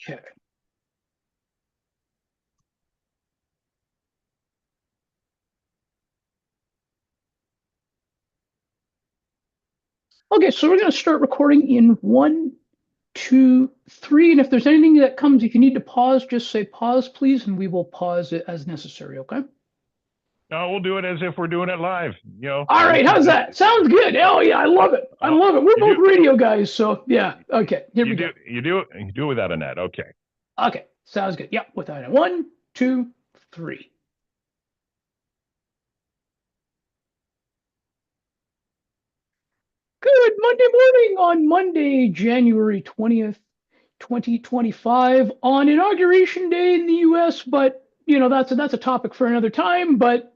Okay. Okay, so we're going to start recording in one, two, three. And if there's anything that comes, if you need to pause, just say pause, please, and we will pause it as necessary. Okay. No, we'll do it as if we're doing it live. All This right. is How's this. that? Sounds good. Oh, yeah. I love it. I Oh, love it. We're you both do, radio guys. So, yeah. Okay. Here we go. you do it without a net. Okay. Okay. Sounds good. Yep. Without it. One, two, three. Good Monday morning on Monday, January 20th, 2025, on Inauguration Day in the US, but that's a topic for another time, but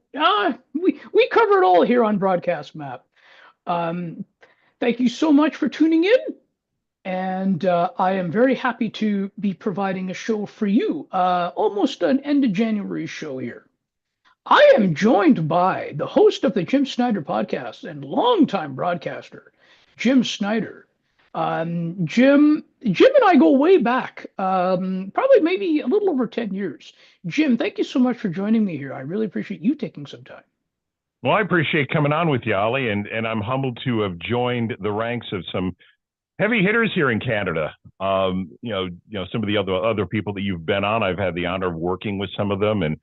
we cover it all here on Broadcast Map. Um, Thank you so much for tuning in, and I am very happy to be providing a show for you, almost an end of January show here. I am joined by the host of the Jim Snyder podcast and longtime broadcaster, Jim Snyder. Jim and I go way back, probably maybe a little over 10 years. Jim, thank you so much for joining me here. I really appreciate you taking some time. Well, I appreciate coming on with you, Ollie, and I'm humbled to have joined the ranks of some heavy hitters here in Canada. Some of the other people that you've been on, I've had the honor of working with some of them and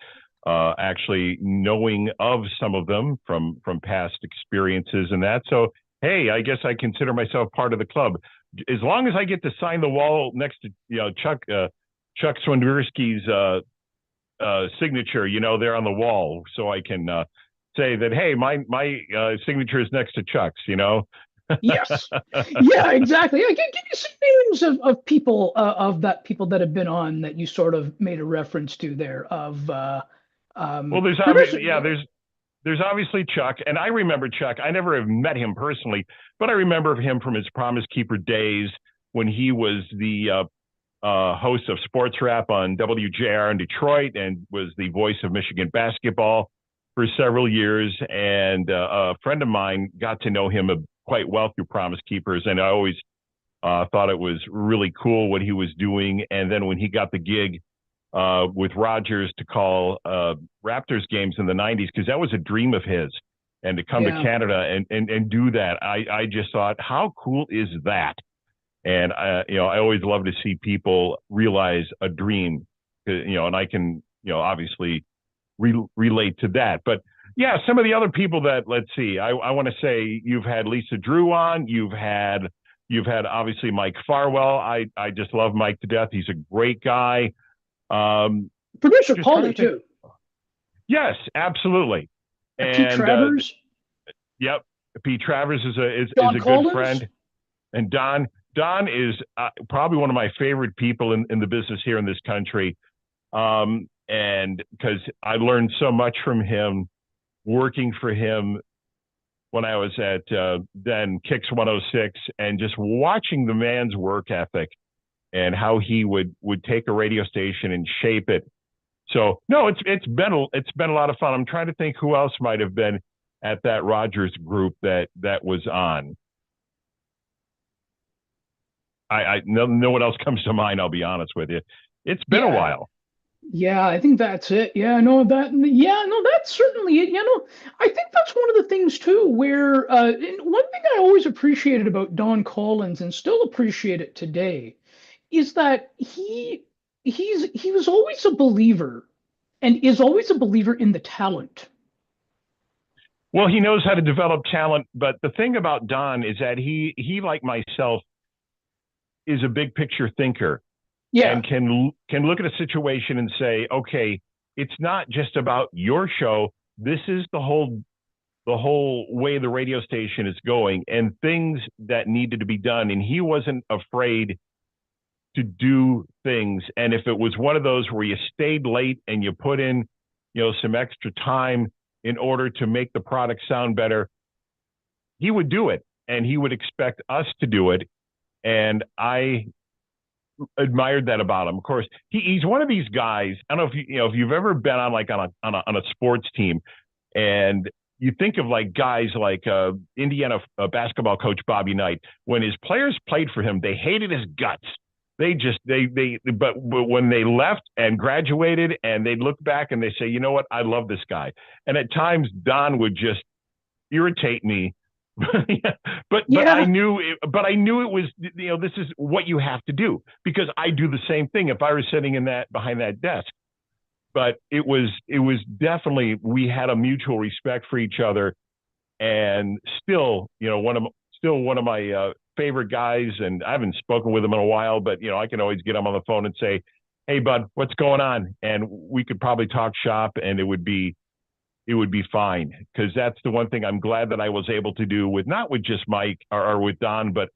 actually knowing of some of them from past experiences and that. So, hey, I guess I consider myself part of the club. As long as I get to sign the wall next to Chuck Swinderski's signature, there on the wall, so I can say that, hey, my signature is next to Chuck's. Yes. Yeah, exactly. Yeah, give you some names of people people that have been on that you sort of made a reference to there of Well, producer. there's obviously Chuck, and I remember Chuck. I never have met him personally, but I remember him from his Promise Keeper days when he was the host of Sports Rap on WJR in Detroit and was the voice of Michigan basketball for several years. And a friend of mine got to know him quite well through Promise Keepers, and I always thought it was really cool what he was doing. And then when he got the gig with Rogers to call Raptors games in the 90s, because that was a dream of his. And to come to Yeah. Canada and do that, I just thought, how cool is that? And I always love to see people realize a dream, and I can, obviously relate to that. But yeah, some of the other people that, let's see, I want to say you've had Lisa Drew on, you've had obviously Mike Farwell. I just love Mike to death. He's a great guy. Producer Just trying Paulie to think. too. Yes, absolutely. Pete And Travers, yep, Pete Travers is Don a good Collins. friend, and Don is probably one of my favorite people in the business here in this country. And because I learned so much from him working for him when I was at then Kicks 106, and just watching the man's work ethic and how he would take a radio station and shape it. So no, it's been a lot of fun. I'm trying to think who else might have been at that Rogers group that was on. I no one else comes to mind. I'll be honest with you. It's been a Yeah, while. yeah, I think that's it. Yeah, no, yeah, no, that's certainly it. I think that's one of the things too, where and one thing I always appreciated about Don Collins and still appreciate it today is that he was always a believer and is always a believer in the talent. Well, he knows how to develop talent, but the thing about Don is that he like myself is a big picture thinker Yeah, and can look at a situation and say, okay, it's not just about your show. This is the whole way the radio station is going and things that needed to be done. And he wasn't afraid to do things. And if it was one of those where you stayed late and you put in, some extra time in order to make the product sound better, he would do it and he would expect us to do it. And I admired that about him. Of course, he's one of these guys. I don't know if you've ever been on like on a sports team, and you think of like guys like Indiana basketball coach Bobby Knight. When his players played for him, they hated his guts. but when they left and graduated and they'd look back and they say, you know what, I love this guy. And at times Don would just irritate me. but Yeah. I knew it was, this is what you have to do, because I do the same thing if I was sitting in that behind that desk. But it was definitely, we had a mutual respect for each other, and still, one of my favorite guys. And I haven't spoken with him in a while, but I can always get him on the phone and say, "Hey, bud, what's going on?" And we could probably talk shop, and it would be fine, because that's the one thing I'm glad that I was able to do with, not with just Mike or with Don, but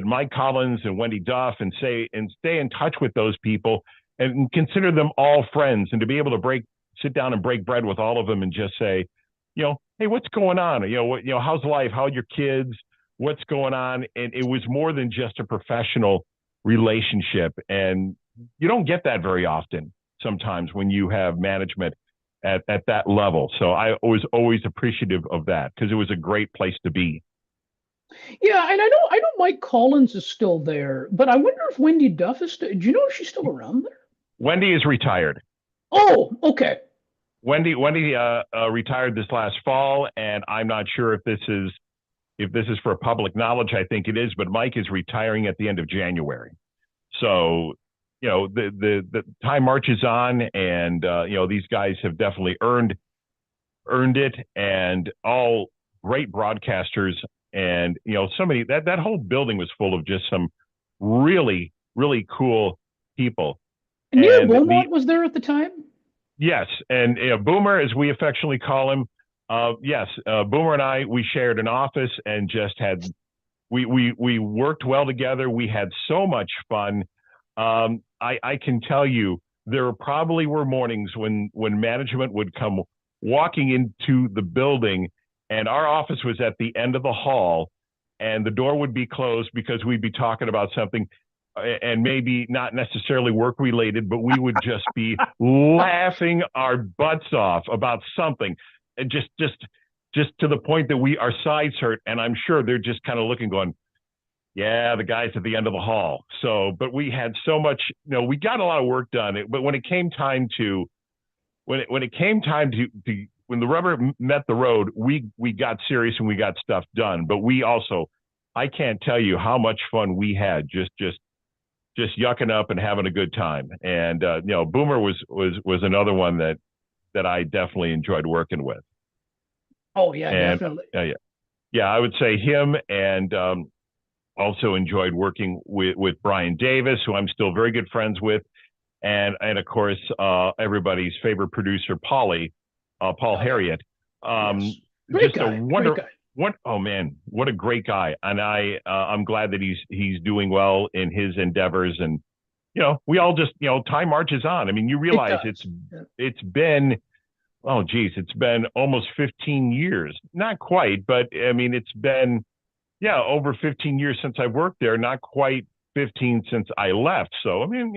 Mike Collins and Wendy Duff, and stay in touch with those people and consider them all friends, and to be able to sit down and break bread with all of them and just say, hey, what's going on? How's life? How are your kids? What's going on? And it was more than just a professional relationship. And you don't get that very often sometimes when you have management at that level. So I was always appreciative of that, because it was a great place to be. Yeah, and I know Mike Collins is still there, but I wonder if Wendy Duff is still, do you know if she's still around there? Wendy is retired. Oh, okay. Wendy retired this last fall, and I'm not sure if this is for public knowledge. I think it is, but Mike is retiring at the end of January. So, the time marches on, and these guys have definitely earned it, and all great broadcasters. And somebody that whole building was full of just some really really cool people. And Neil And Beaumont was there at the time? yes, and Boomer, as we affectionately call him, yes, Boomer and we shared an office, and just had we worked well together. We had so much fun. I can tell you, there probably were mornings when management would come walking into the building, and our office was at the end of the hall, and the door would be closed because we'd be talking about something, and maybe not necessarily work related, but we would just be laughing our butts off about something, and just to the point that our sides hurt. And I'm sure they're just kind of looking, going, yeah, the guys at the end of the hall. So, but we had so much, we got a lot of work done. But when it came time to, when the rubber met the road, we got serious and we got stuff done. But we also, I can't tell you how much fun we had just yucking up and having a good time. And Boomer was another one that I definitely enjoyed working with. Oh yeah, And definitely. yeah, yeah, I would say him. And also enjoyed working with Brian Davis, who I'm still very good friends with, and of course everybody's favorite producer, Paul Oh yeah, Harriet. Um, yes. Great just a guy, great wonder. guy. What Oh man, what a great guy. And I'm glad that he's doing well in his endeavors. And we all just, time marches on. I mean, you It realize does. Yeah. it's been, oh geez, it's been almost 15 years. Not quite, but I mean, it's been, yeah, over 15 years since I've worked there. Not quite 15 since I left. So I mean,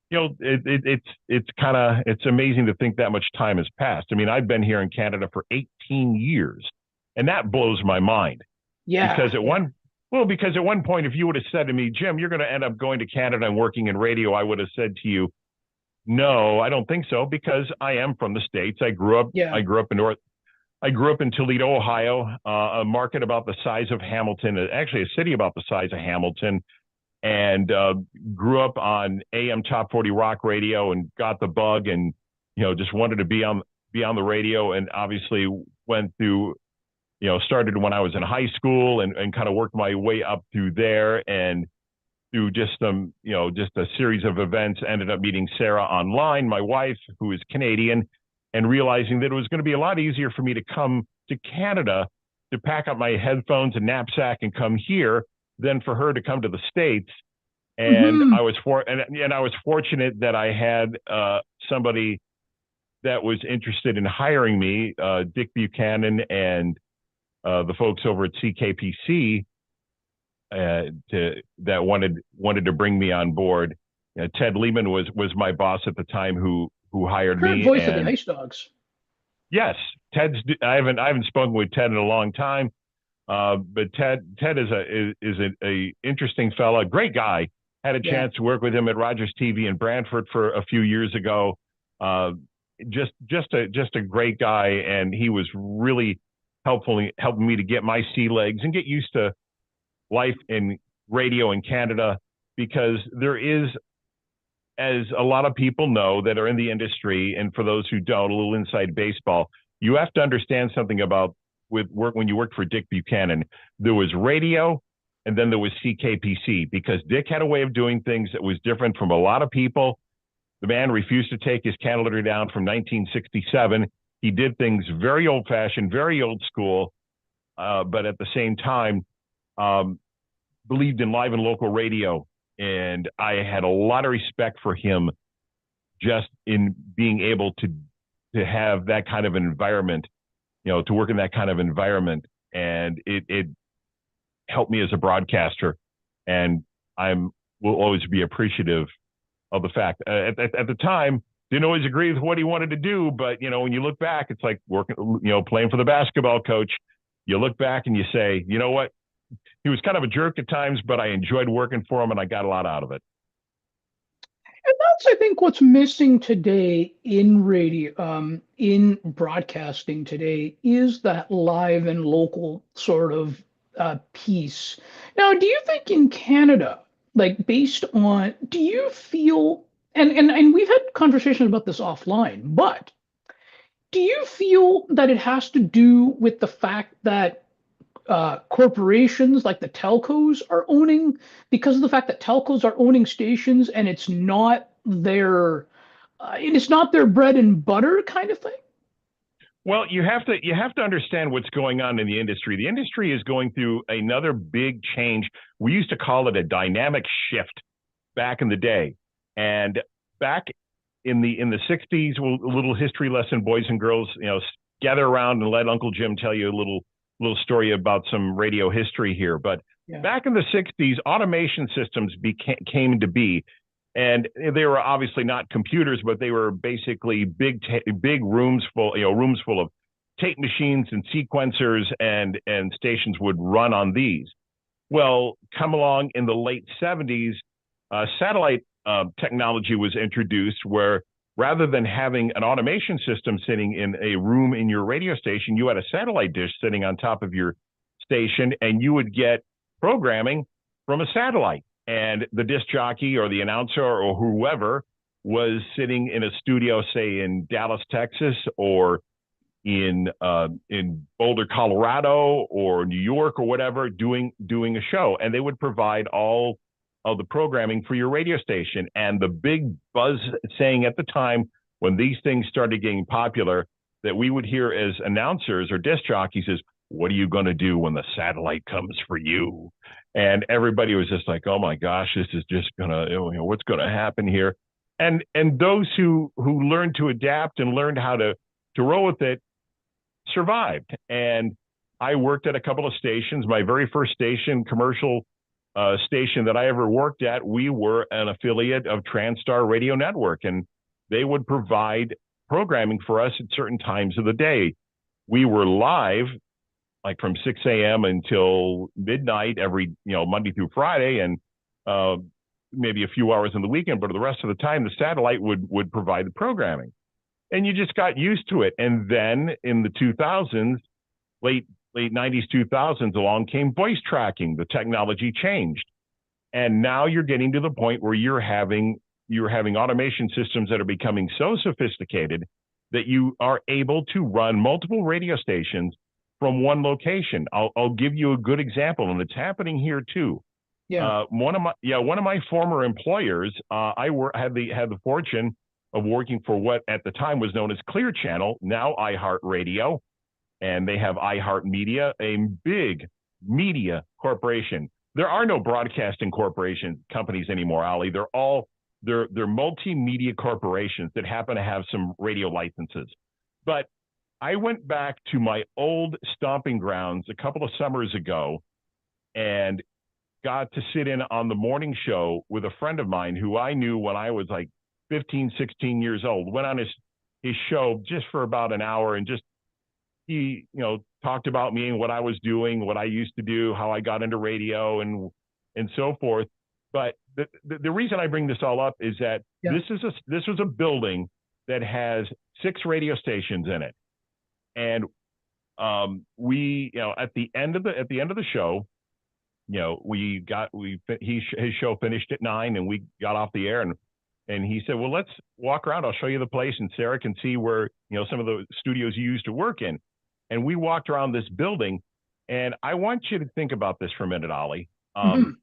it's amazing to think that much time has passed. I mean, I've been here in Canada for 18 years, and that blows my mind. Yeah, Because at yeah. one because at one point, if you would have said to me, Jim, you're going to end up going to Canada and working in radio, I would have said to you, no, I don't think so, because I am from the States. I grew up Yeah. I grew up in North I grew up in Toledo, Ohio, a market about the size of Hamilton, actually a city about the size of Hamilton, and grew up on AM Top 40 rock radio, and got the bug, and just wanted to be on the radio. And obviously went through, started when I was in high school, and kind of worked my way up through there, and through just a series of events, ended up meeting Sarah online, my wife, who is Canadian, and realizing that it was going to be a lot easier for me to come to Canada, to pack up my headphones and knapsack and come here, than for her to come to the States. And Hmm. I was fortunate that I had somebody that was interested in hiring me, Dick Buchanan, and the folks over at CKPC, that wanted to bring me on board. Ted Lehman was my boss at the time, who hired Current me. voice of the And Ice Dogs. yes, I haven't spoken with Ted in a long time, but Ted is a interesting fella, great guy. had a Yeah. chance to work with him at Rogers TV in Brantford for a few years ago. Uh, just a great guy, and he was really helping me to get my sea legs and get used to life in radio in Canada, because there is, as a lot of people know that are in the industry, and for those who don't, a little inside baseball, you have to understand something about with work when you worked for Dick Buchanan. There was radio, and then there was CKPC, because Dick had a way of doing things that was different from a lot of people. The man refused to take his calendar down from 1967. He did things very old fashioned, very old school, but at the same time, um, believed in live and local radio. And I had a lot of respect for him just in being able to have that kind of an environment, to work in that kind of environment. And it helped me as a broadcaster. And I'm will always be appreciative of the fact. At the time, didn't always agree with what he wanted to do, but when you look back, it's like working, playing for the basketball coach. You look back and you say, you know what? He was kind of a jerk at times, but I enjoyed working for him and I got a lot out of it. And that's, I think, what's missing today in radio, in broadcasting today, is that live and local sort of piece. Now, do you think in Canada, like based on, do you feel, and we've had conversations about this offline, but do you feel that it has to do with the fact that corporations like the telcos are owning, because of the fact that telcos are owning stations and it's not their bread and butter kind of thing? Well, you have to understand what's going on in the industry. The industry is going through another big change. We used to call it a dynamic shift back in the day. And back in the 60s, well, a little history lesson, boys and girls, gather around and let Uncle Jim tell you a little story about some radio history here. But Yeah. back in the 60s, automation systems came to be. And they were obviously not computers, but they were basically big rooms full of tape machines and sequencers, and stations would run on these. Well, come along in the late 70s, satellite technology was introduced, where rather than having an automation system sitting in a room in your radio station, you had a satellite dish sitting on top of your station, and you would get programming from a satellite. And the disc jockey or the announcer or whoever was sitting in a studio, say in Dallas, Texas, or in Boulder, Colorado, or New York, or whatever, doing a show, and they would provide all of the programming for your radio station. And the big buzz saying at the time when these things started getting popular that we would hear as announcers or disc jockeys is, "What are you going to do when the satellite comes for you?" And everybody was just like, "Oh my gosh, this is just gonna, what's going to happen here?" And those who learned to adapt and learned how to roll with it survived. And I worked at a couple of stations. My very first station, commercial station that I ever worked at, we were an affiliate of Transtar Radio Network, and they would provide programming for us at certain times of the day. We were live like from 6 a.m. until midnight every, Monday through Friday, and uh, maybe a few hours in the weekend. But the rest of the time, the satellite would provide the programming, and you just got used to it. And then in the 2000s, late 90s, 2000s, along came voice tracking. The technology changed, and now you're getting to the point where you're having automation systems that are becoming so sophisticated that you are able to run multiple radio stations from one location. I'll give you a good example, and it's happening here too. Yeah. One of my former employers, had the fortune of working for what at the time was known as Clear Channel, now iHeartRadio, and they have iHeartMedia, a big media corporation. There are no broadcasting corporation companies anymore, Ali. They're multimedia corporations that happen to have some radio licenses. But I went back to my old stomping grounds a couple of summers ago and got to sit in on the morning show with a friend of mine who I knew when I was like 15, 16 years old. Went on his show just for about an hour, and just he, talked about me and what I was doing, what I used to do, how I got into radio, and so forth. But the reason I bring this all up is that Yeah. this was a building that has 6 radio stations in it, and we, at the end of the show, his show finished at 9, and we got off the air, and he said, well, let's walk around. I'll show you the place, and Sarah can see where some of the studios you used to work in. And we walked around this building, and I want you to think about this for a minute, Ollie. Mhm.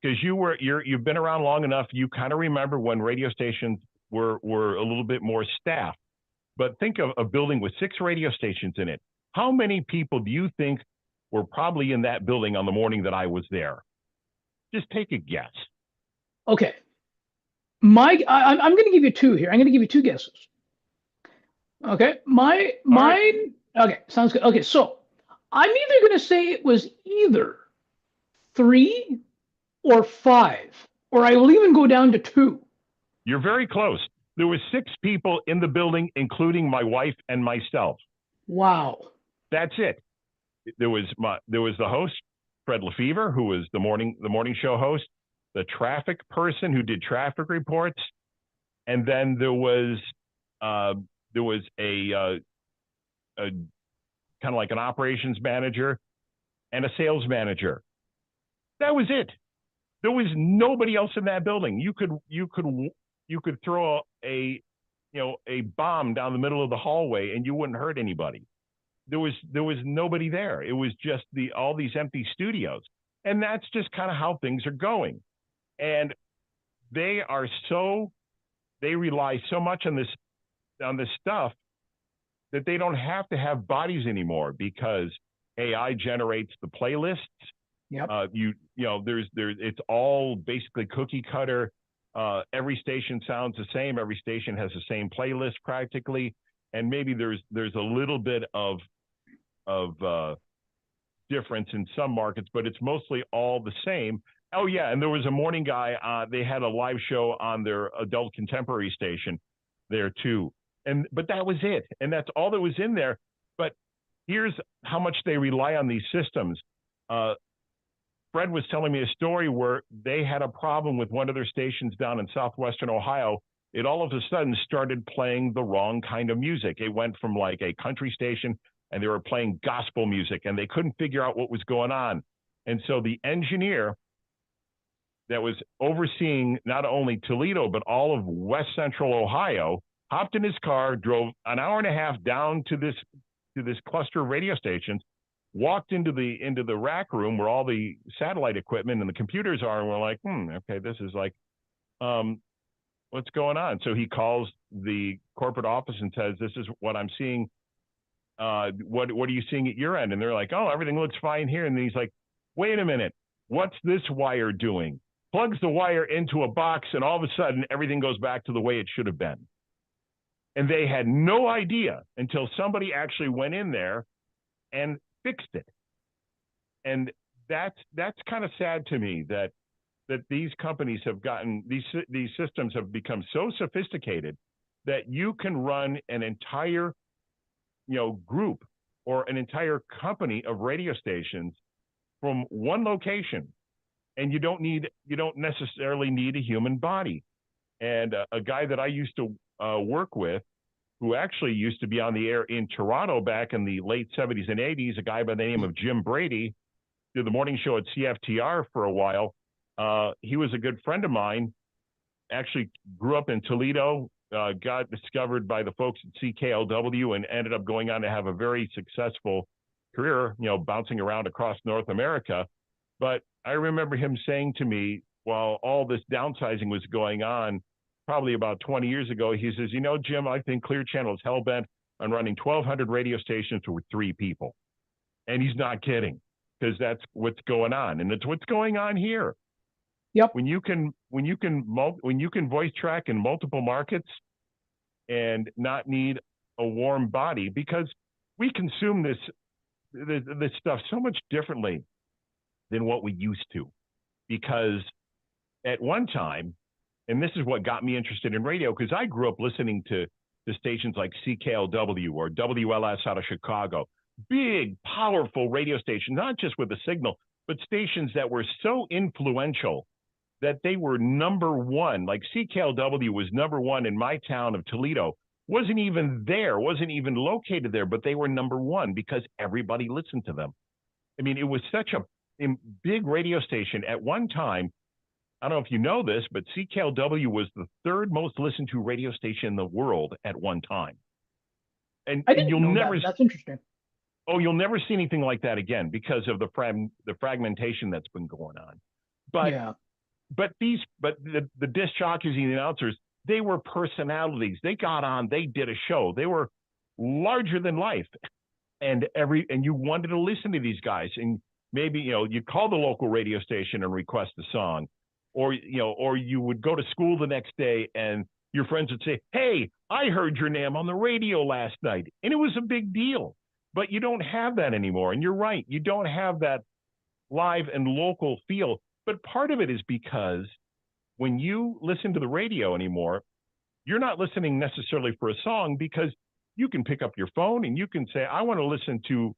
Because you've been around long enough, you kind of remember when radio stations were a little bit more staffed. But think of a building with 6 radio stations in it. How many people do you think were probably in that building on the morning that I was there? Just take a guess. Okay. I'm going to give you two here. I'm going to give you two guesses. Okay. All right. Mine. Okay. Sounds good. Okay. So I'm either going to say it was either 3 or 5, or I will even go down to 2. You're very close. There was 6 people in the building, including my wife and myself. Wow. That's it. There was the host, Fred Lefevre, who was the morning show host, the traffic person who did traffic reports, and then there was a kind of like an operations manager and a sales manager. That was it. There was nobody else in that building. You could throw a bomb down the middle of the hallway and you wouldn't hurt anybody. There was nobody there. It was just all these empty studios. And that's just kind of how things are going. And they rely so much on this stuff that they don't have to have bodies anymore because AI generates the playlists. Yep. It's all basically cookie cutter. Every station sounds the same. Every station has the same playlist practically, and maybe there's a little bit of difference in some markets, but it's mostly all the same. Oh yeah, and there was a morning guy. They had a live show on their adult contemporary station there too, but that was it, and that's all that was in there. But here's how much they rely on these systems. Fred was telling me a story where they had a problem with one of their stations down in southwestern Ohio. It all of a sudden started playing the wrong kind of music. It went from like a country station and they were playing gospel music and they couldn't figure out what was going on. And so the engineer that was overseeing not only Toledo, but all of West Central Ohio hopped in his car, drove an hour and a half down to this cluster of radio stations, walked into the rack room where all the satellite equipment and the computers are, and we're like, okay, this is like, what's going on? So he calls the corporate office and says, this is what I'm seeing. What are you seeing at your end? And they're like, oh, everything looks fine here. And then he's like, wait a minute, what's this wire doing? Plugs the wire into a box, and all of a sudden everything goes back to the way it should have been. And they had no idea until somebody actually went in there and fixed it. And that's kind of sad to me that these companies have gotten these systems have become so sophisticated that you can run an entire group or an entire company of radio stations from one location, and you don't necessarily need a human body. And a guy that I used to work with, who actually used to be on the air in Toronto back in the late 70s and 80s, a guy by the name of Jim Brady, did the morning show at CFTR for a while. He was a good friend of mine, actually grew up in Toledo, got discovered by the folks at CKLW and ended up going on to have a very successful career, bouncing around across North America. But I remember him saying to me, while all this downsizing was going on, probably about 20 years ago, he says, Jim, I think Clear Channel is hell-bent on running 1,200 radio stations with 3 people. And he's not kidding, because that's what's going on. And it's what's going on here. Yep. When you can voice track in multiple markets and not need a warm body, because we consume this stuff so much differently than what we used to. Because at one time, and this is what got me interested in radio, because I grew up listening to stations like CKLW or WLS out of Chicago, big, powerful radio stations, not just with a signal, but stations that were so influential that they were number one. Like CKLW was number one in my town of Toledo. Wasn't even there, wasn't even located there, but they were number one because everybody listened to them. I mean, it was such a big radio station at one time. I don't know if you know this, but CKLW was the third most listened to radio station in the world at one time. I And didn't know that. That's interesting. you'll never see anything like that again because of the fragmentation that's been going on. But Yeah. the disc jockeys and the announcers, they were personalities. They got on, they did a show. They were larger than life. And you wanted to listen to these guys. And maybe, you call the local radio station and request a song. Or you would go to school the next day and your friends would say, "Hey, I heard your name on the radio last night." And it was a big deal. But you don't have that anymore. And you're right, you don't have that live and local feel. But part of it is because when you listen to the radio anymore, you're not listening necessarily for a song, because you can pick up your phone and you can say, "I want to listen to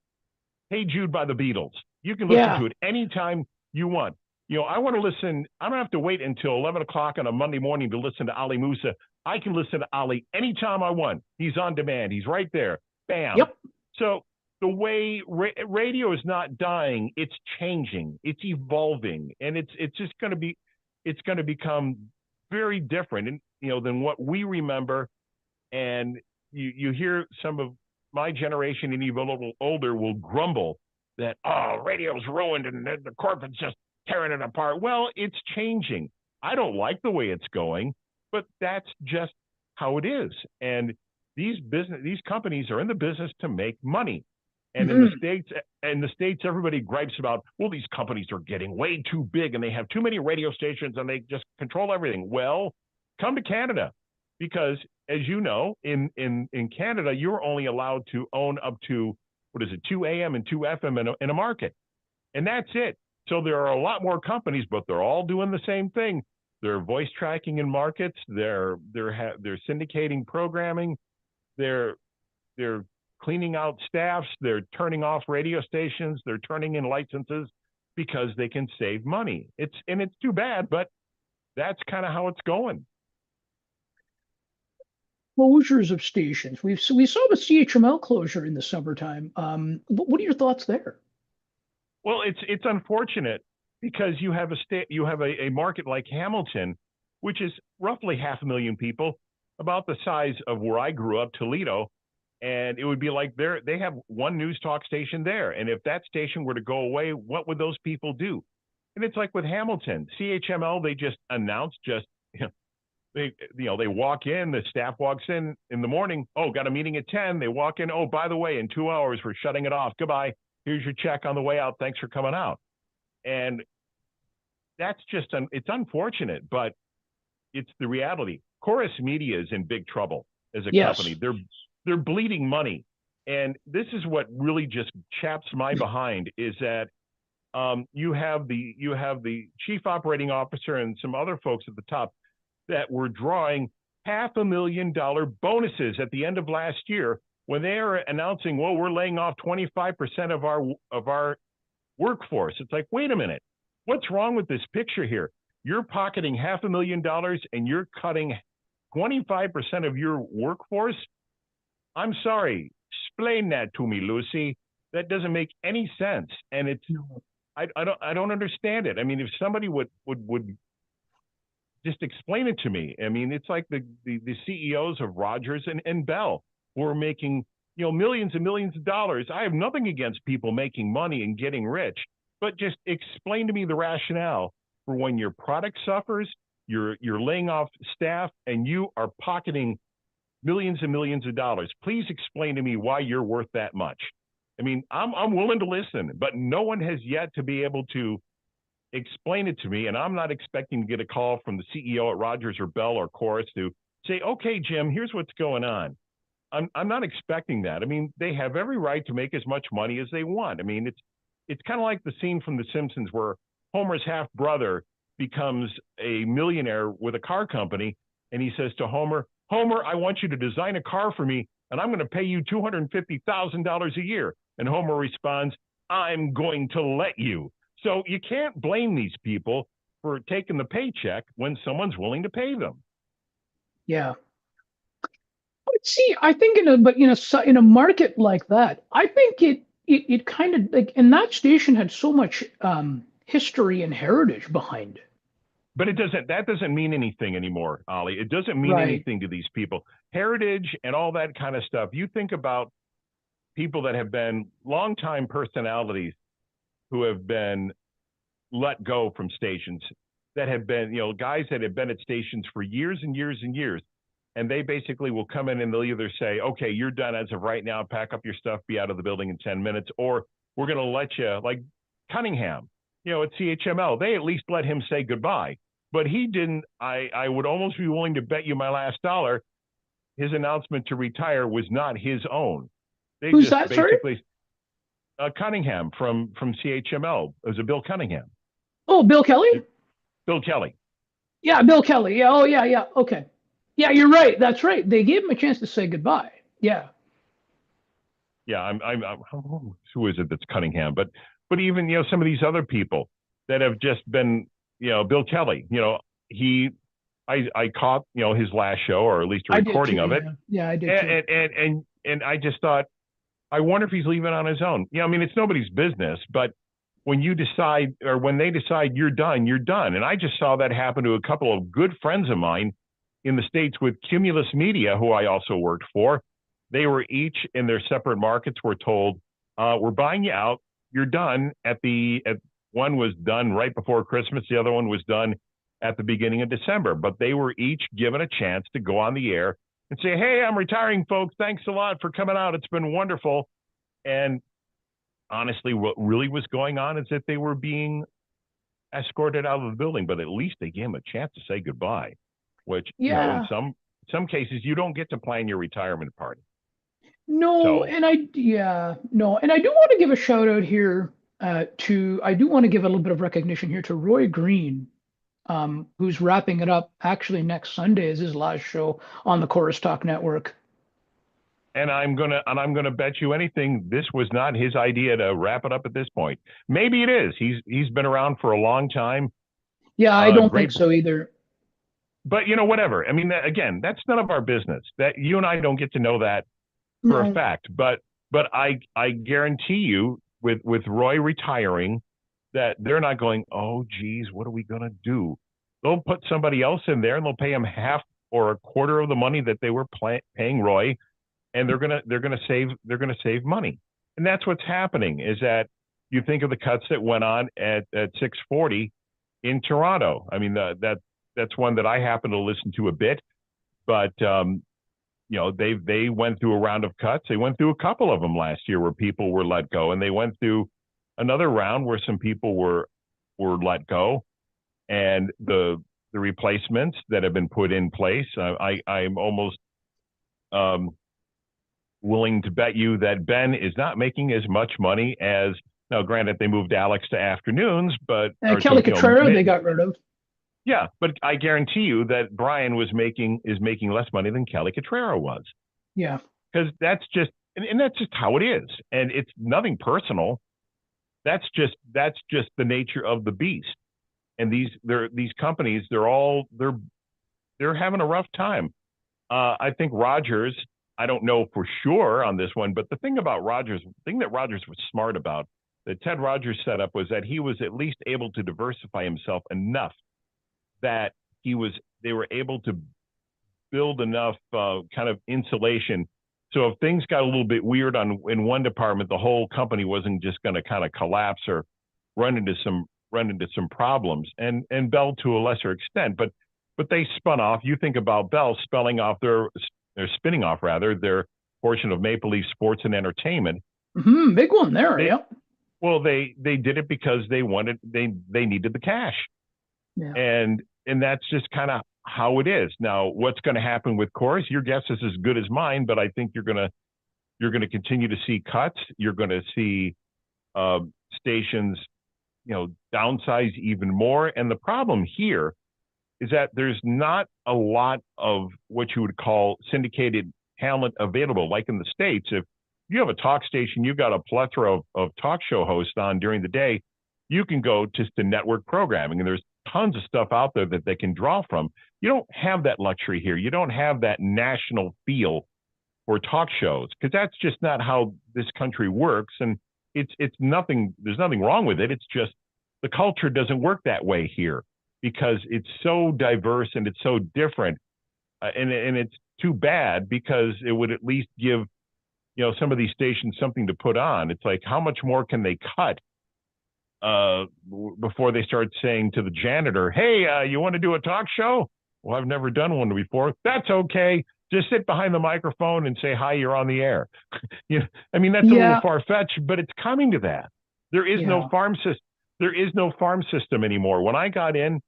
Hey Jude by the Beatles." You can listen Yeah. to it anytime you want. I want to listen. I don't have to wait until 11 o'clock on a Monday morning to listen to Ali Moosa. I can listen to Ali anytime I want. He's on demand. He's right there. Bam. Yep. So the way radio is not dying, it's changing, it's evolving, and it's just going to be, it's going to become very different, and than what we remember. And you hear some of my generation and even a little older will grumble that, oh, radio's ruined and the corporate's just tearing it apart. Well, it's changing. I don't like the way it's going, but that's just how it is. And these companies are in the business to make money. And in the states, everybody gripes about, well, these companies are getting way too big and they have too many radio stations and they just control everything. Well, come to Canada, because as you know, in Canada, you're only allowed to own up to, 2 AM and 2 FM in a market. And that's it. So there are a lot more companies, but they're all doing the same thing. They're voice tracking in markets. They're syndicating programming. They're cleaning out staffs. They're turning off radio stations. They're turning in licenses because they can save money. It's too bad, but that's kind of how it's going. Closures of stations. We saw the CHML closure in the summertime. What are your thoughts there? Well, it's unfortunate because you have a market like Hamilton, which is roughly 500,000 people, about the size of where I grew up, Toledo, and it would be like they have one news talk station there, and if that station were to go away, what would those people do? And it's like with Hamilton, CHML, they just announced they walk in, the staff walks in the morning. Oh, got a meeting at 10. They walk in. Oh, by the way, in 2 hours, we're shutting it off. Goodbye. Here's your check on the way out. Thanks for coming out. And that's just, it's unfortunate, but it's the reality. Chorus Media is in big trouble as a company. They're bleeding money. And this is what really just chaps my behind, is that you have the chief operating officer and some other folks at the top that were drawing $500,000 bonuses at the end of last year when they are announcing, well, we're laying off 25% of our workforce. It's like, wait a minute, what's wrong with this picture here? You're pocketing $500,000 and you're cutting 25% of your workforce. I'm sorry, explain that to me, Lucy. That doesn't make any sense, and it's I don't understand it. I mean, if somebody would just explain it to me. I mean, it's like the CEOs of Rogers and Bell who are making millions and millions of dollars. I have nothing against people making money and getting rich, but just explain to me the rationale for when your product suffers, you're laying off staff, and you are pocketing millions and millions of dollars. Please explain to me why you're worth that much. I mean, I'm willing to listen, but no one has yet to be able to explain it to me, and I'm not expecting to get a call from the CEO at Rogers or Bell or Chorus to say, okay, Jim, here's what's going on. I'm not expecting that. I mean, they have every right to make as much money as they want. I mean, it's kind of like the scene from The Simpsons where Homer's half brother becomes a millionaire with a car company, and he says to Homer, Homer, I want you to design a car for me, and I'm going to pay you $250,000 a year. And Homer responds, I'm going to let you. So you can't blame these people for taking the paycheck when someone's willing to pay them. Yeah. But see, I think in a market like that, I think it kind of like, and that station had so much history and heritage behind it. But that doesn't mean anything anymore, Ollie. It doesn't mean Right. anything to these people. Heritage and all that kind of stuff. You think about people that have been longtime personalities who have been let go from stations, that have been, guys that have been at stations for years and years and years. And they basically will come in and they'll either say, okay, you're done as of right now, pack up your stuff, be out of the building in 10 minutes, or we're going to let you, like Cunningham, at CHML, they at least let him say goodbye. But he didn't. I would almost be willing to bet you my last dollar his announcement to retire was not his own. They Who's just that? Sorry. basically Cunningham from CHML. It was a Bill Cunningham. Oh, Bill Kelly. Bill Kelly. Yeah, Bill Kelly. Yeah. Oh, yeah. Yeah. Okay. Yeah, you're right. That's right. They gave him a chance to say goodbye. Yeah. Yeah, who is it that's Cunningham? But even some of these other people that have just been Bill Kelly. He I caught his last show, or at least a I did too. recording of it, Yeah. Yeah, I did too. and I just thought, I wonder if he's leaving on his own. I mean, it's nobody's business, but when you decide, or when they decide you're done, you're done. And I just saw that happen to a couple of good friends of mine in the States with Cumulus Media, who I also worked for. They were each in their separate markets were told, we're buying you out. You're done one was done right before Christmas. The other one was done at the beginning of December, but they were each given a chance to go on the air and say, hey, I'm retiring, folks. Thanks a lot for coming out. It's been wonderful. And honestly, what really was going on is that they were being escorted out of the building, but at least they gave them a chance to say goodbye, which, in Yeah. some cases, you don't get to plan your retirement party. No, So, and I do want to give a shout out here I do want to give a little bit of recognition here to Roy Green, who's wrapping it up actually next Sunday is his last show on the Chorus Talk Network. and I'm gonna bet you anything this was not his idea to wrap it up at this point. Maybe it is. He's been around for a long time. Yeah, I don't think Great, so either. but whatever. I mean, again, that's none of our business. That you and I don't get to know that for a No. fact. But I guarantee you, with Roy retiring, that they're not going, oh geez, what are we gonna do? They'll put somebody else in there and they'll pay him half or a quarter of the money that they were paying Roy, and they're gonna save money. And that's what's happening. Is that you think of the cuts that went on at 640 in Toronto. I mean, that's one that I happen to listen to a bit, but they went through a round of cuts. They went through a couple of them last year where people were let go, and they went through another round where some people were let go, and the replacements that have been put in place. I'm almost willing to bet you that Ben is not making as much money as, now. Granted, they moved Alex to afternoons, but or Kelly to Cutrero, they got rid of. yeah, but I guarantee you that Brian is making less money than Kelly Cutrero was, Yeah. because and that's just how it is, and it's nothing personal. That's just the nature of the beast. And these companies, they're having a rough time. I think Rogers, I don't know for sure on this one, but the thing that Rogers was smart about, that Ted Rogers set up, was that he was at least able to diversify himself enough that they were able to build enough kind of insulation. So if things got a little bit weird in one department, the whole company wasn't just going to kind of collapse or run into some problems. And Bell to a lesser extent, but they spun off. You think about Bell spinning off their portion of Maple Leaf Sports and Entertainment. Big one there. Yep. Well, they did it because they needed the cash. Yeah. And that's just kind of how it is. Now, what's going to happen with Chorus? Your guess is as good as mine, but I think you're going to continue to see cuts. You're going to see stations, downsize even more. And the problem here is that there's not a lot of what you would call syndicated talent available. Like in the States, if you have a talk station, you've got a plethora of talk show hosts on during the day, you can go just to network programming, and tons of stuff out there that they can draw from. You don't have that luxury here. You don't have that national feel for talk shows because that's just not how this country works. And it's nothing. There's nothing wrong with it. It's just the culture doesn't work that way here because it's so diverse and it's so different. And it's too bad because it would at least give some of these stations something to put on. It's like how much more can they cut before they start saying to the janitor, "Hey, you want to do a talk show?" Well, I've never done one before. That's okay. Just sit behind the microphone and say hi. You're on the air. I mean that's a little Yeah, far fetched, but it's coming to that. There is no yeah. farm system. There is no farm system anymore. When I got into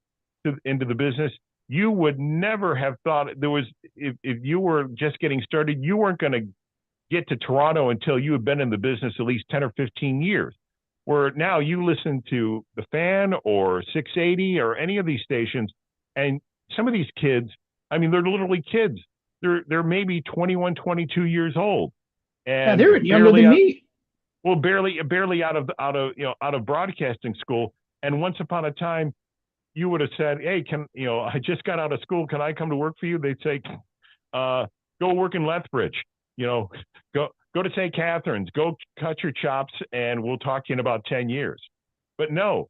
the business, you would never have thought there was if you were just getting started, you weren't going to get to Toronto until you had been in the business at least 10 or 15 years. Where now you listen to the Fan or 680 or any of these stations, and some of these kids, I mean, they're literally kids. They're maybe 21, 22 years old, Yeah, and they're younger than me. barely out of broadcasting school. And once upon a time, you would have said, "Hey, I just got out of school. Can I come to work for you?" They'd say, "Go work in Lethbridge. You know, go to St. Catharines. Go cut your chops, and we'll talk to you in about 10 years." But no,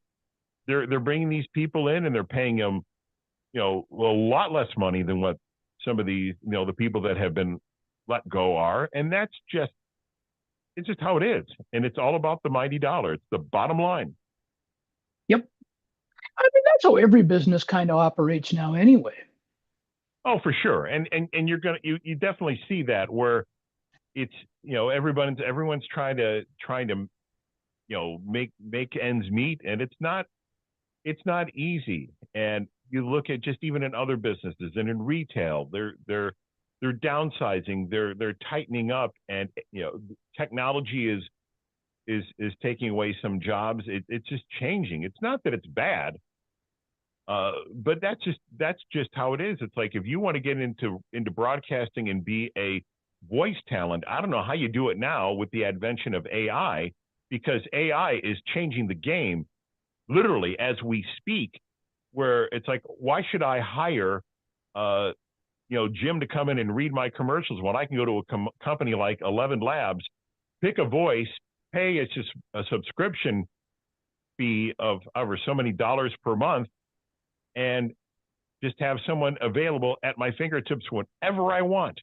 they're bringing these people in, and they're paying them, a lot less money than what some of these, the people that have been let go are, and it's just how it is, and it's all about the mighty dollar. It's the bottom line. Yep. I mean, that's how every business kind of operates now, anyway. Oh, for sure, and you definitely see that where it's everyone's trying to make ends meet, and it's not easy. And you look at just even in other businesses and in retail, they're downsizing, they're tightening up, and technology is taking away some jobs. It's just changing. It's not that it's bad, but that's just how it is. It's like if you want to get into broadcasting and be a voice talent, I don't know how you do it now with the advention of AI, because AI is changing the game literally as we speak. Where it's like, why should I hire, uh, Jim to come in and read my commercials when I can go to a company like 11 Labs, pick a voice, pay it's just a subscription fee of over so many dollars per month, and just have someone available at my fingertips whenever I want.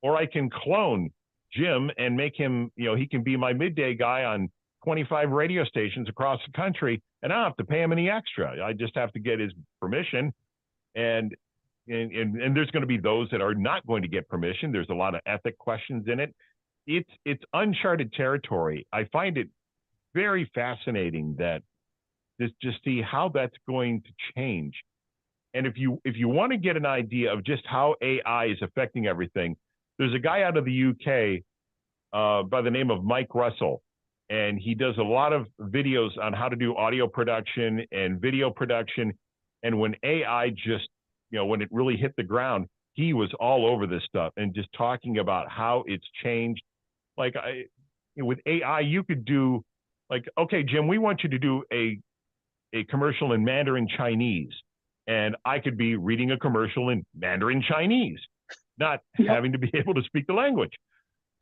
Or I can clone Jim and make him, he can be my midday guy on 25 radio stations across the country, and I don't have to pay him any extra. I just have to get his permission. And and there's going to be those that are not going to get permission. There's a lot of ethic questions in it. It's uncharted territory. I find it very fascinating that just see how that's going to change. And if you want to get an idea of just how AI is affecting everything, there's a guy out of the UK by the name of Mike Russell, and he does a lot of videos on how to do audio production and video production. And when AI just, when it really hit the ground, he was all over this stuff and just talking about how it's changed. Like with AI, you could do like, okay, Jim, we want you to do a commercial in Mandarin Chinese, and I could be reading a commercial in Mandarin Chinese, not Yep. having to be able to speak the language.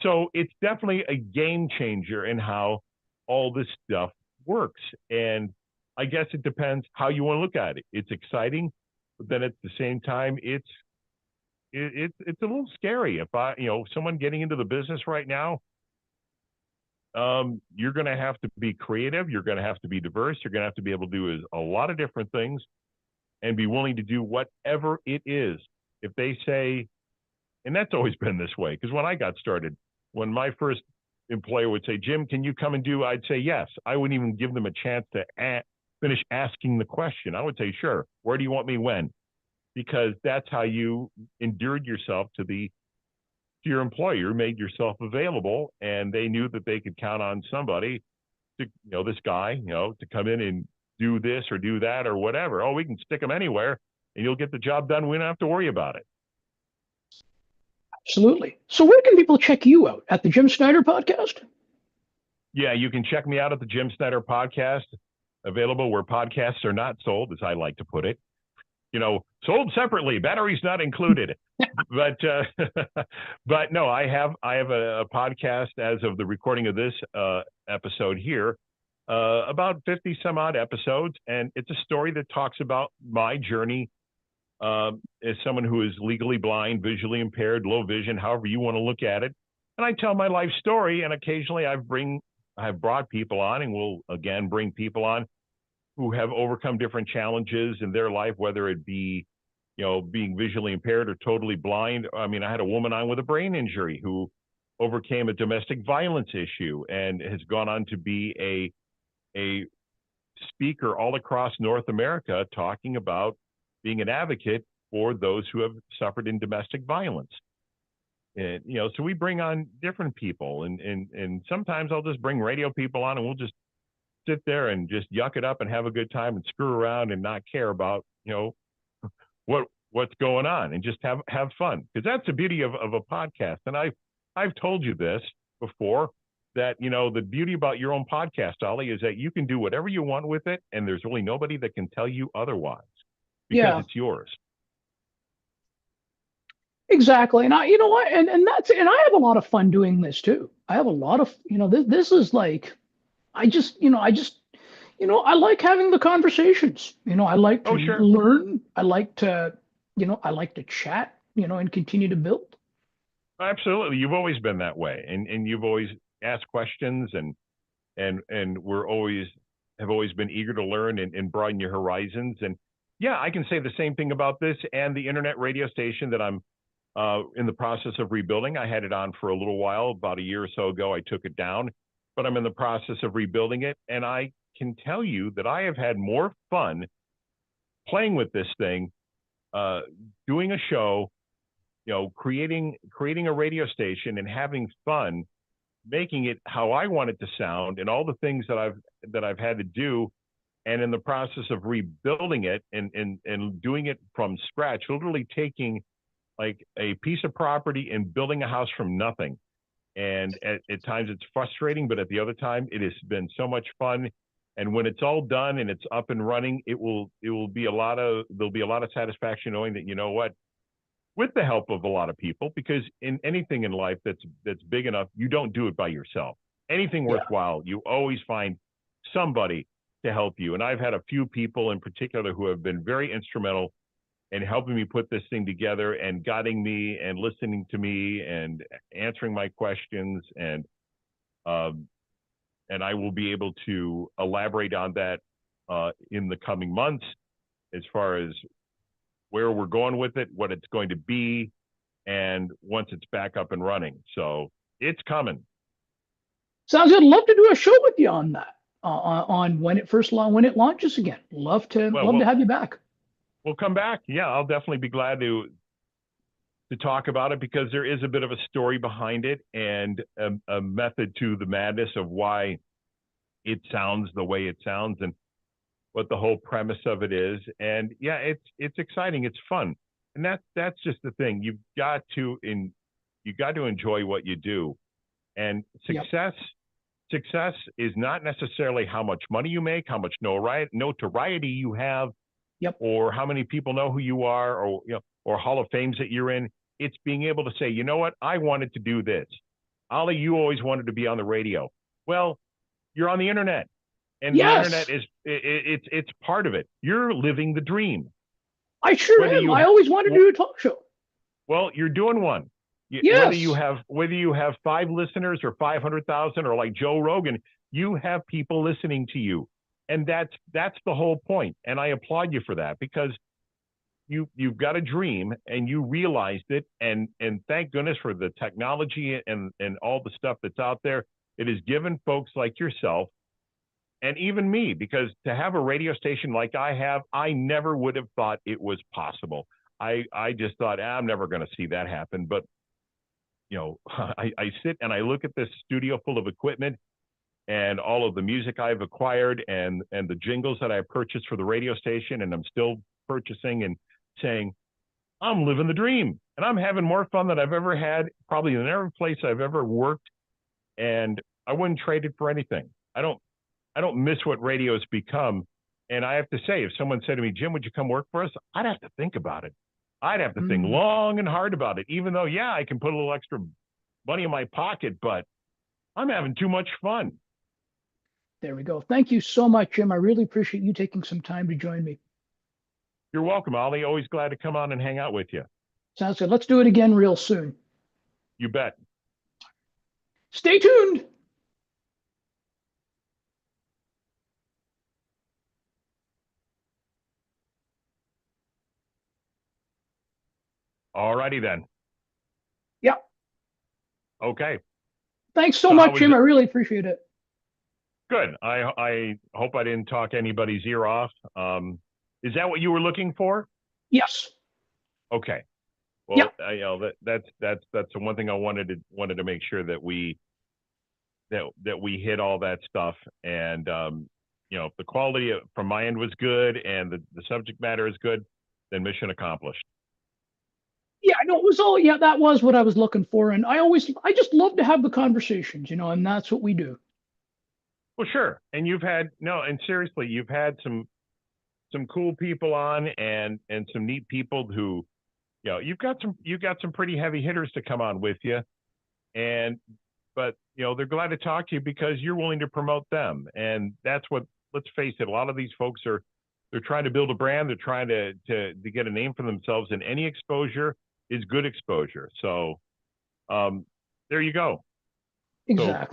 So it's definitely a game changer in how all this stuff works. And I guess it depends how you want to look at it. It's exciting, but then at the same time, it's a little scary. If someone getting into the business right now, you're going to have to be creative. You're going to have to be diverse. You're going to have to be able to do a lot of different things and be willing to do whatever it is. If they say, and that's always been this way, because when I got started, when my first employer would say, "Jim, can you come and do?" I'd say yes. I wouldn't even give them a chance to finish asking the question. I would say, "Sure. Where do you want me when?" Because that's how you endeared yourself to your employer, made yourself available, and they knew that they could count on somebody to, this guy, to come in and do this or do that or whatever. Oh, we can stick him anywhere and you'll get the job done. We don't have to worry about it. Absolutely. So where can people check you out? At the Jim Snyder podcast? Yeah, you can check me out at the Jim Snyder podcast. available where podcasts are not sold, as I like to put it. Sold separately, batteries not included. But but no, I have a podcast as of the recording of this episode here, about 50 some odd episodes, and it's a story that talks about my journey as someone who is legally blind, visually impaired, low vision, however you want to look at it. And I tell my life story, and occasionally I've brought people on, and will again bring people on who have overcome different challenges in their life, whether it be, being visually impaired or totally blind. I mean, I had a woman on with a brain injury who overcame a domestic violence issue and has gone on to be a speaker all across North America, talking about being an advocate for those who have suffered in domestic violence. And so we bring on different people, and sometimes I'll just bring radio people on, and we'll just sit there and just yuck it up and have a good time and screw around and not care about what's going on, and just have fun, because that's the beauty of a podcast. And I've told you this before, that the beauty about your own podcast, Ollie, is that you can do whatever you want with it, and there's really nobody that can tell you otherwise, because Yeah, it's yours. exactly. And you know what, and I have a lot of fun doing this too. I have a lot of, this is like, I like having the conversations. I like to Oh, sure. learn. I like to chat, and continue to build. Absolutely. You've always been that way, and you've always asked questions, and we're always have always been eager to learn and broaden your horizons. And yeah, I can say the same thing about this and the internet radio station that I'm in the process of rebuilding. I had it on for a little while. About a year or so ago, I took it down, but I'm in the process of rebuilding it. And I can tell you that I have had more fun playing with this thing, uh, doing a show, creating a radio station and having fun, making it how I want it to sound, and all the things that I've had to do, and in the process of rebuilding it and doing it from scratch, literally taking like a piece of property and building a house from nothing. And at times it's frustrating, but at the other time it has been so much fun. And when it's all done and it's up and running, it will be there'll be a lot of satisfaction knowing that, what, with the help of a lot of people, because in anything in life that's big enough, you don't do it by yourself. Anything Yeah. worthwhile, you always find somebody to help you. And I've had a few people in particular who have been very instrumental in helping me put this thing together, and guiding me and listening to me and answering my questions. Um, and I will be able to elaborate on that in the coming months, as far as where we're going with it, what it's going to be, and once it's back up and running. So it's coming. Sounds good. Love to do a show with you on that. On when it launches again. Well, Love to have you back. we'll come back. Yeah, I'll definitely be glad to talk about it, because there is a bit of a story behind it, and a method to the madness of why it sounds the way it sounds, and what the whole premise of it is. And yeah, it's exciting, it's fun, and that's just the thing. You got to enjoy what you do. And Yep. success is not necessarily how much money you make, how much notoriety you have, Yep. or how many people know who you are, or or Hall of Fames that you're in. It's being able to say, you know what, I wanted to do this. Ollie, you always wanted to be on the radio. Well, you're on the internet, and the internet Yes, is it's part of it. You're living the dream. I sure Whether am. you I always wanted to do a talk show. Well, you're doing one. Yes. Whether you have 5 listeners or 500,000, or like Joe Rogan, you have people listening to you, and that's the whole point. And I applaud you for that, because you've got a dream and you realized it, and thank goodness for the technology and all the stuff that's out there. It has given folks like yourself, and even me, because to have a radio station like I have, I never would have thought it was possible. I just thought, I'm never going to see that happen. But I sit and I look at this studio full of equipment, and all of the music I've acquired, and the jingles that I purchased for the radio station, and I'm still purchasing, and saying, I'm living the dream, and I'm having more fun than I've ever had, probably in every place I've ever worked. And I wouldn't trade it for anything. I don't. I don't miss what radio has become. And I have to say, if someone said to me, Jim, would you come work for us? I'd have to think about it. I'd have to think Mm, long and hard about it, even though, yeah, I can put a little extra money in my pocket, but I'm having too much fun. there we go. Thank you so much, Jim. I really appreciate you taking some time to join me. You're welcome, Ollie. Always glad to come on and hang out with you. Sounds good. Let's do it again real soon. You bet. Stay tuned. All righty then. Yeah. Okay. Thanks so So how much, was Jim. it? I really appreciate it. Good. I hope I didn't talk anybody's ear off. Is that what you were looking for? Yes. Okay. Yeah. Well, that's the one thing I wanted to make sure that we hit all that stuff. And if the quality from my end was good and the subject matter is good, then mission accomplished. Yeah, no, it was all, yeah, that was what I was looking for. And I just love to have the conversations, and that's what we do. Well, sure. And you've had no, and seriously, you've had some cool people on and some neat people who, you've got some pretty heavy hitters to come on with you, and but they're glad to talk to you because you're willing to promote them, and that's what. Let's face it, a lot of these folks they're trying to build a brand, they're trying to get a name for themselves, and any exposure is good exposure. So there you go. So Exactly.